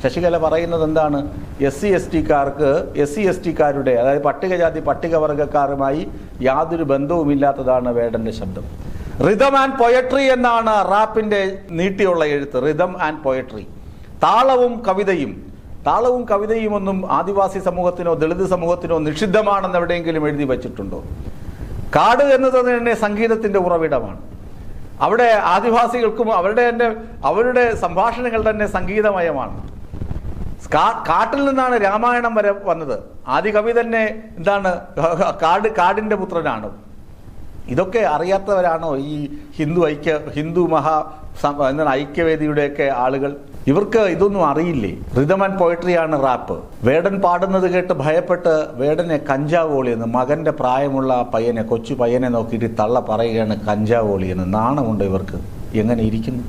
ശശികല പറയുന്നത് എന്താണ്? SC/ST-കാരുടെ അതായത് പട്ടികജാതി പട്ടികവർഗക്കാരുമായി യാതൊരു ബന്ധവുമില്ലാത്തതാണ് വേടന്റെ ശബ്ദം. റിതം ആൻഡ് പൊയട്രി എന്നാണ് റാപ്പിന്റെ നീട്ടിയുള്ള എഴുത്ത്. റിതം ആൻഡ് പൊയട്രി, താളവും കവിതയും ഒന്നും ആദിവാസി സമൂഹത്തിനോ ദളിത് സമൂഹത്തിനോ നിഷിദ്ധമാണെന്ന് എവിടെയെങ്കിലും എഴുതി വച്ചിട്ടുണ്ടോ? കാട് എന്നത് തന്നെ സംഗീതത്തിന്റെ ഉറവിടമാണ്. അവിടെ ആദിവാസികൾക്കും അവരുടെ സംഭാഷണങ്ങൾ തന്നെ സംഗീതമയമാണ്. കാട്ടിൽ നിന്നാണ് രാമായണം വരെ വന്നത്. ആദി കവി തന്നെ എന്താണ്? കാടിന്റെ പുത്രനാണ്. ഇതൊക്കെ അറിയാത്തവരാണോ ഈ ഹിന്ദു ഐക്യവേദിയുടെയൊക്കെ ആളുകൾ? ഇവർക്ക് ഇതൊന്നും അറിയില്ലേ? റിതം ആൻഡ് പോയട്രിയാണ് റാപ്പ്. വേടൻ പാടുന്നത് കേട്ട് ഭയപ്പെട്ട് വേടനെ കഞ്ചാവോളിയെന്ന്, മകന്റെ പ്രായമുള്ള കൊച്ചു പയ്യനെ നോക്കിയിട്ട് തള്ള പറയുകയാണ് കഞ്ചാവോളിയെന്ന്. നാണമുണ്ട് ഇവർക്ക്? എങ്ങനെ ഇരിക്കുന്നു?